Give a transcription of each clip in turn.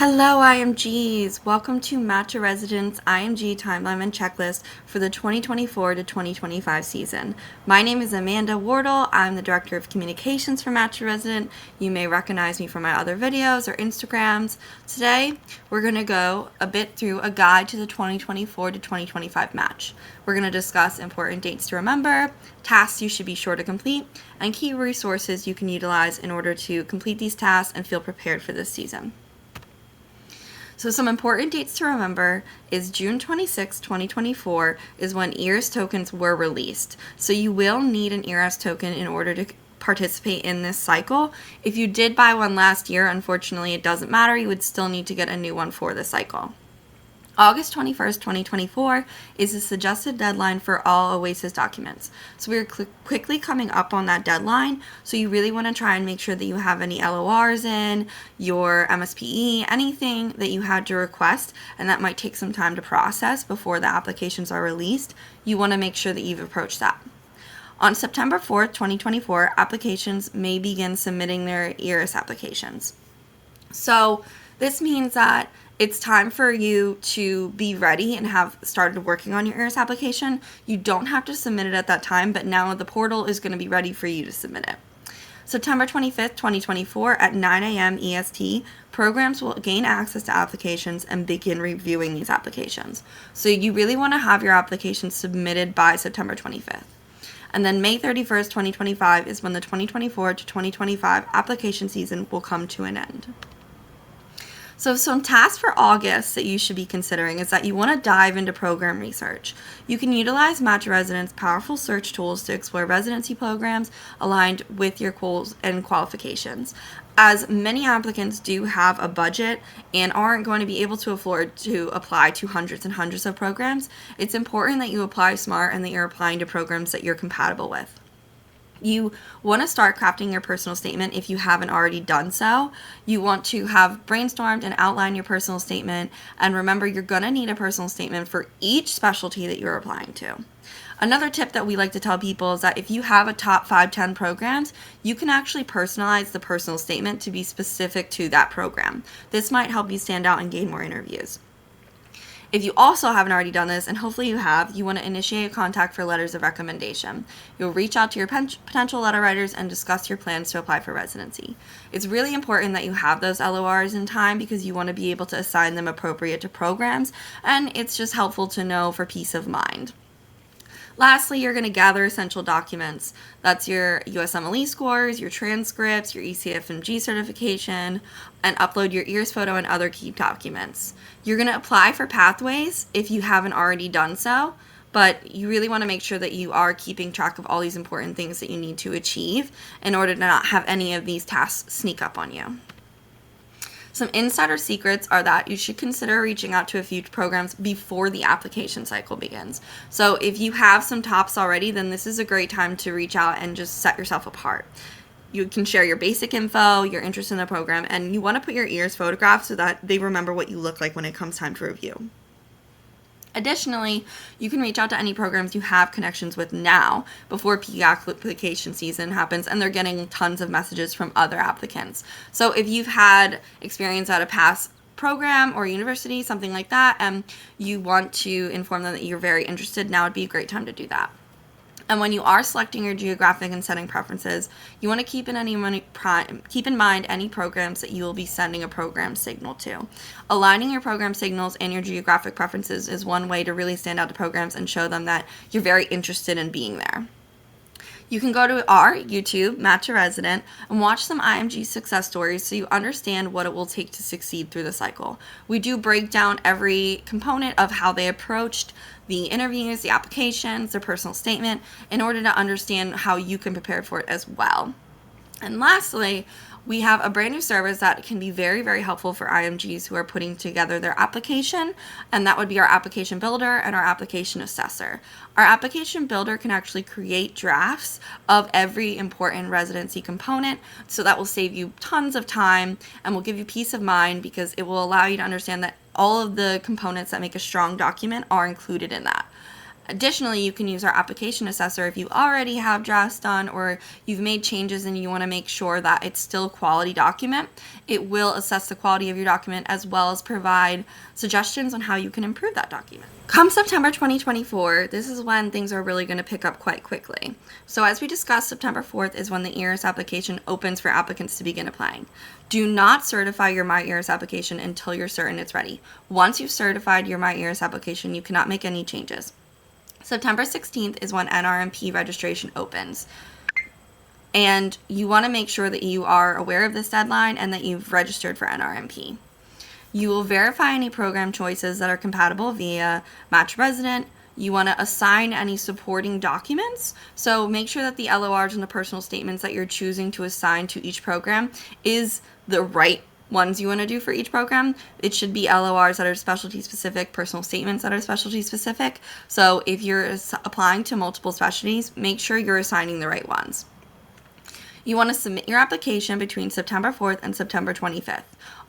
Hello IMGs! Welcome to Match a Residence IMG Timeline and Checklist for the 2024 to 2025 season. My name is Amanda Wardle. I'm the Director of Communications for Match a Resident. You may recognize me from my other videos or Instagrams. Today, we're going to go a bit through a guide to the 2024 to 2025 match. We're going to discuss important dates to remember, tasks you should be sure to complete, and key resources you can utilize in order to complete these tasks and feel prepared for this season. So some important dates to remember is June 26, 2024 is when ERAS tokens were released. So you will need an ERAS token in order to participate in this cycle. If you did buy one last year, unfortunately it doesn't matter. You would still need to get a new one for the cycle. August 21st, 2024 is the suggested deadline for all OASIS documents. So we're quickly coming up on that deadline. So you really want to try and make sure that you have any LORs in, your MSPE, anything that you had to request, and that might take some time to process before the applications are released. You want to make sure that you've approached that. On September 4th, 2024, applications may begin submitting their ERAS applications. So this means that it's time for you to be ready and have started working on your ERAS application. You don't have to submit it at that time, but now the portal is going to be ready for you to submit it. September 25th, 2024 at 9 a.m. EST, programs will gain access to applications and begin reviewing these applications. So you really want to have your application submitted by September 25th. And then May 31st, 2025 is when the 2024 to 2025 application season will come to an end. So some tasks for August that you should be considering is that you want to dive into program research. You can utilize Match a Resident's powerful search tools to explore residency programs aligned with your goals and qualifications. As many applicants do have a budget and aren't going to be able to afford to apply to hundreds and hundreds of programs, it's important that you apply smart and that you're applying to programs that you're compatible with. You want to start crafting your personal statement if you haven't already done so. You want to have brainstormed and outlined your personal statement. And remember, you're going to need a personal statement for each specialty that you're applying to. Another tip that we like to tell people is that if you have a top 5-10 programs, you can actually personalize the personal statement to be specific to that program. This might help you stand out and gain more interviews. If you also haven't already done this, and hopefully you have, you want to initiate a contact for letters of recommendation. You'll reach out to your potential letter writers and discuss your plans to apply for residency. It's really important that you have those LORs in time because you want to be able to assign them appropriate to programs, and it's just helpful to know for peace of mind. Lastly, you're going to gather essential documents. That's your USMLE scores, your transcripts, your ECFMG certification, and upload your ERAS photo and other key documents. You're going to apply for pathways if you haven't already done so, but you really want to make sure that you are keeping track of all these important things that you need to achieve in order to not have any of these tasks sneak up on you. Some insider secrets are that you should consider reaching out to a few programs before the application cycle begins. So if you have some tops already, then this is a great time to reach out and just set yourself apart. You can share your basic info, your interest in the program, and you want to put your ERAS photograph so that they remember what you look like when it comes time to review. Additionally, you can reach out to any programs you have connections with now before peak application season happens and they're getting tons of messages from other applicants. So if you've had experience at a past program or university, something like that, and you want to inform them that you're very interested, now would be a great time to do that. And when you are selecting your geographic and setting preferences, you want to keep in mind any programs that you will be sending a program signal to. Aligning your program signals and your geographic preferences is one way to really stand out to programs and show them that you're very interested in being there. You can go to our YouTube, Match a Resident, and watch some IMG success stories so you understand what it will take to succeed through the cycle. We do break down every component of how they approached the interviews, the applications, their personal statement, in order to understand how you can prepare for it as well. And lastly, we have a brand new service that can be very, very helpful for IMGs who are putting together their application, and that would be our application builder and our application assessor. Our application builder can actually create drafts of every important residency component, so that will save you tons of time and will give you peace of mind because it will allow you to understand that all of the components that make a strong document are included in that. Additionally, you can use our application assessor if you already have drafts done or you've made changes and you want to make sure that it's still a quality document. It will assess the quality of your document as well as provide suggestions on how you can improve that document. Come September 2024, this is when things are really going to pick up quite quickly. So as we discussed, September 4th is when the ERAS application opens for applicants to begin applying. Do not certify your MyERAS application until you're certain it's ready. Once you've certified your MyERAS application, you cannot make any changes. September 16th is when NRMP registration opens. And you want to make sure that you are aware of this deadline and that you've registered for NRMP. You will verify any program choices that are compatible via Match Resident. You want to assign any supporting documents. So make sure that the LORs and the personal statements that you're choosing to assign to each program is the right ones you want to do for each program. It should be LORs that are specialty specific, personal statements that are specialty specific. So if you're applying to multiple specialties, make sure you're assigning the right ones. You want to submit your application between September 4th and September 25th.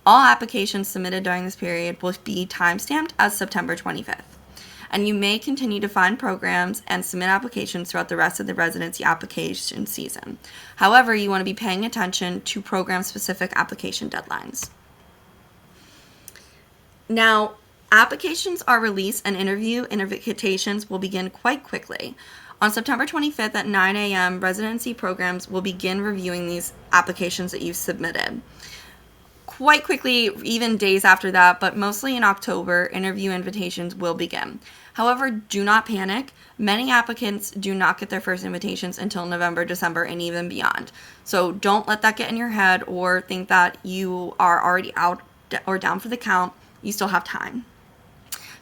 All applications submitted during this period will be timestamped as September 25th. And you may continue to find programs and submit applications throughout the rest of the residency application season. However, you want to be paying attention to program-specific application deadlines. Now, applications are released and interview invitations will begin quite quickly. On September 25th at 9 a.m., residency programs will begin reviewing these applications that you've submitted. Quite quickly, even days after that, but mostly in October, interview invitations will begin. However, do not panic. Many applicants do not get their first invitations until November, December, and even beyond. So don't let that get in your head or think that you are already out or down for the count. You still have time.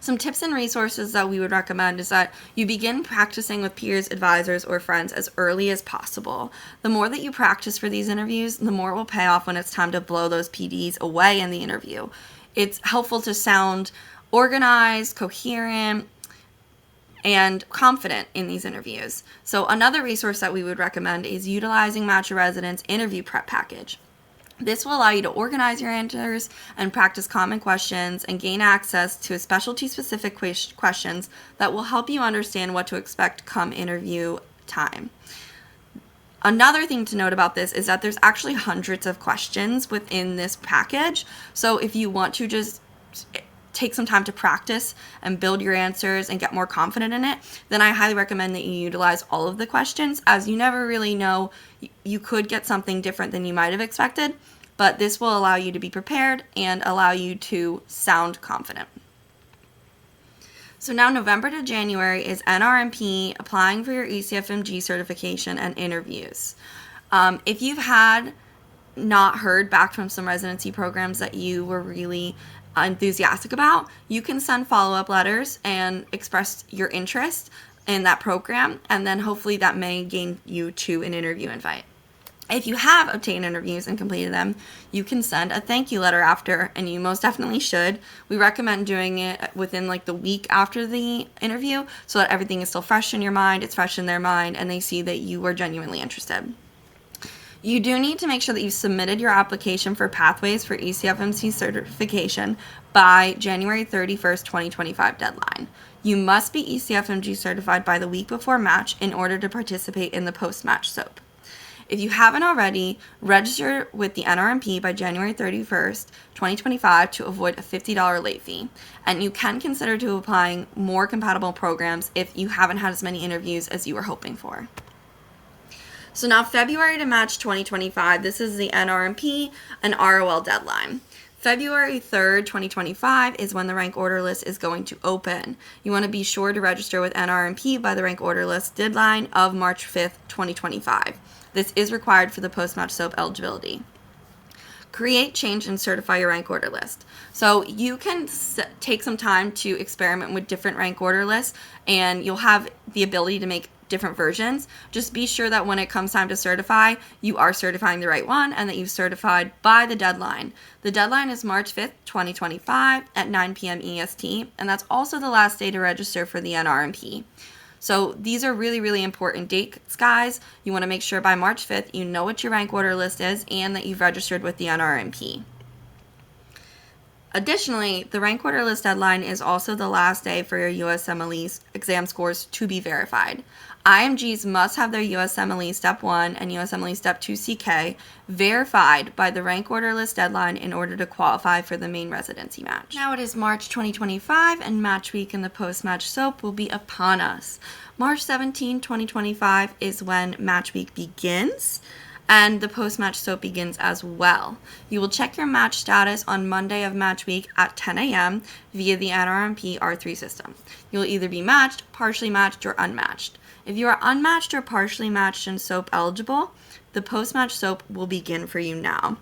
Some tips and resources that we would recommend is that you begin practicing with peers, advisors, or friends as early as possible. The more that you practice for these interviews, the more it will pay off when it's time to blow those PDs away in the interview. It's helpful to sound organized, coherent, and confident in these interviews. So another resource that we would recommend is utilizing Match Resident's interview prep package. This will allow you to organize your answers and practice common questions and gain access to specialty-specific questions that will help you understand what to expect come interview time. Another thing to note about this is that there's actually hundreds of questions within this package. So if you want to just take some time to practice and build your answers and get more confident in it, then I highly recommend that you utilize all of the questions, as you never really know, you could get something different than you might have expected, but this will allow you to be prepared and allow you to sound confident. So now November to January is NRMP, applying for your ECFMG certification, and interviews. If you've not heard back from some residency programs that you were really enthusiastic about, you can send follow-up letters and express your interest in that program, and then hopefully that may gain you to an interview invite. If you have obtained interviews and completed them, you can send a thank you letter after, and you most definitely should. We recommend doing it within the week after the interview so that everything is still fresh in your mind, it's fresh in their mind, and they see that you are genuinely interested. You do need to make sure that you've submitted your application for Pathways for ECFMC certification by January 31st, 2025 deadline. You must be ECFMG certified by the week before match in order to participate in the post-match SOAP. If you haven't already, register with the NRMP by January 31st, 2025 to avoid a $50 late fee. And you can consider to applying more compatible programs if you haven't had as many interviews as you were hoping for. So now February to March 2025, this is the NRMP and ROL deadline. February 3rd, 2025 is when the rank order list is going to open. You want to be sure to register with NRMP by the rank order list deadline of March 5th, 2025. This is required for the post-match SOAP eligibility. Create, change, and certify your rank order list. So you can take some time to experiment with different rank order lists, and you'll have the ability to make different versions. Just be sure that when it comes time to certify, you are certifying the right one and that you've certified by the deadline. The deadline is March 5th, 2025 at 9 p.m. EST, and that's also the last day to register for the NRMP. So these are really, really important dates, guys. You want to make sure by March 5th you know what your rank order list is and that you've registered with the NRMP. Additionally, the rank order list deadline is also the last day for your USMLE exam scores to be verified. IMGs must have their USMLE Step 1 and USMLE Step 2 CK verified by the rank order list deadline in order to qualify for the main residency match. Now it is March 2025 and match week in the post-match SOAP will be upon us. March 17, 2025 is when match week begins. And the post-match SOAP begins as well. You will check your match status on Monday of match week at 10 a.m. via the NRMP R3 system. You'll either be matched, partially matched, or unmatched. If you are unmatched or partially matched and SOAP eligible, the post-match SOAP will begin for you now.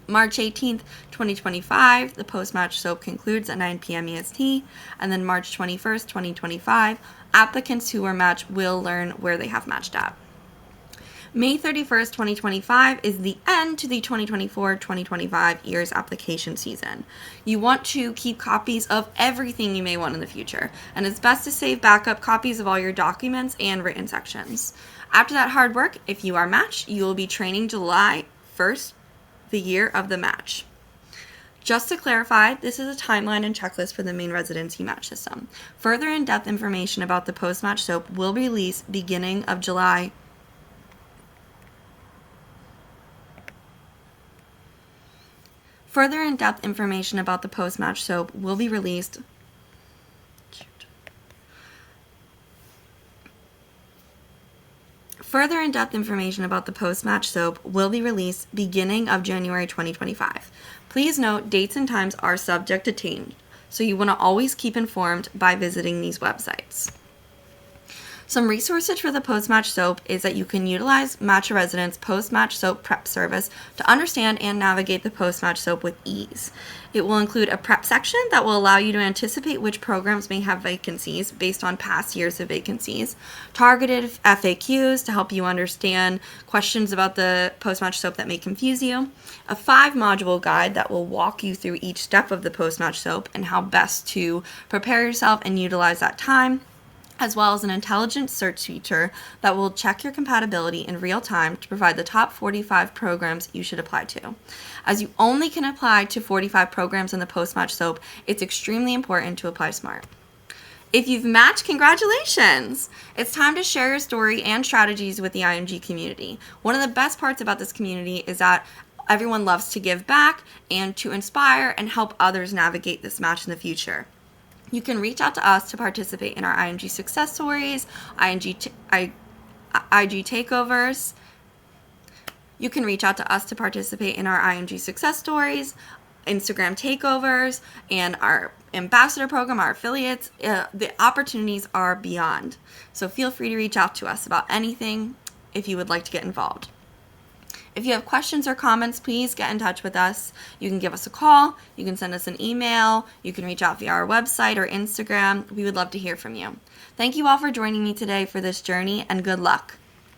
March 18th, 2025, the post-match SOAP concludes at 9 p.m. EST, and then March 21st, 2025, applicants who were matched will learn where they have matched at. May 31st, 2025 is the end to the 2024-2025 EARS application season. You want to keep copies of everything you may want in the future, and it's best to save backup copies of all your documents and written sections. After that hard work, if you are matched, you will be training July 1st, the year of the match. Just to clarify, this is a timeline and checklist for the main residency match system. Further in-depth information about the post-match SOAP will be released beginning of July. Further in-depth information about the post-match SOAP will be released. Further in-depth information about the post-match SOAP will be released beginning of January 2025. Please note dates and times are subject to change, so you want to always keep informed by visiting these websites. Some resources for the post-match SOAP is that you can utilize Match a Residence post-match SOAP prep service to understand and navigate the post-match SOAP with ease. It will include a prep section that will allow you to anticipate which programs may have vacancies based on past years of vacancies, targeted FAQs to help you understand questions about the post-match SOAP that may confuse you, a 5-module guide that will walk you through each step of the post-match SOAP and how best to prepare yourself and utilize that time, as well as an intelligent search feature that will check your compatibility in real time to provide the top 45 programs you should apply to. As you only can apply to 45 programs in the post-match SOAP, it's extremely important to apply smart. If you've matched, congratulations! It's time to share your story and strategies with the IMG community. One of the best parts about this community is that everyone loves to give back and to inspire and help others navigate this match in the future. You can reach out to us to participate in our IMG success stories, IG takeovers. You can reach out to us to participate in our IMG success stories, Instagram takeovers, and our ambassador program, our affiliates. The opportunities are beyond. So feel free to reach out to us about anything if you would like to get involved. If you have questions or comments, please get in touch with us. You can give us a call, you can send us an email, you can reach out via our website or Instagram. We would love to hear from you. Thank you all for joining me today for this journey, and good luck.